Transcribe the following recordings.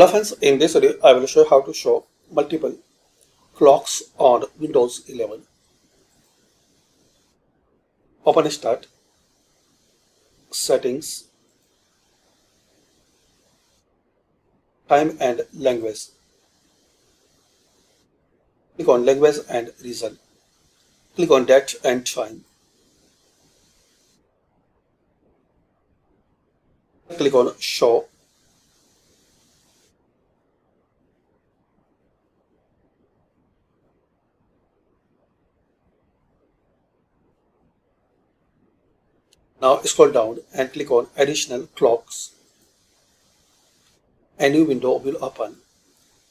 Hello friends, in this video I will show you how to show multiple clocks on Windows 11. Open Start, Settings, Time and Language. Click on Language and Region. Click on Date and Time. Click on Show. Now scroll down and click on Additional Clocks. A new window will open.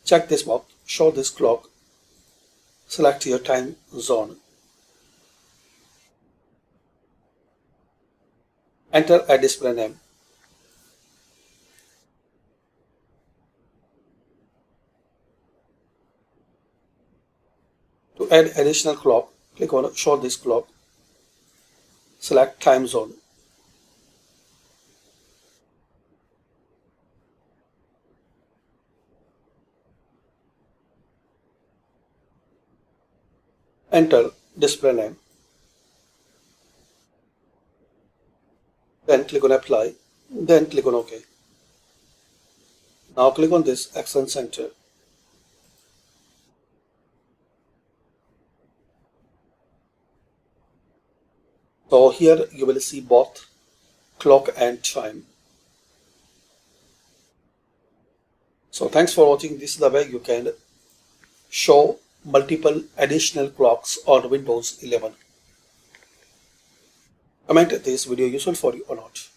Check this box, show this clock. Select your time zone. Enter a display name. To add additional clock, click on Show this clock. Select time zone. Enter display name. Then click on Apply. Then click on OK. Now click on this Action Center. So here you will see both clock and time. So thanks for watching. This is the way you can show multiple additional clocks on Windows 11. Comment this video useful for you or not.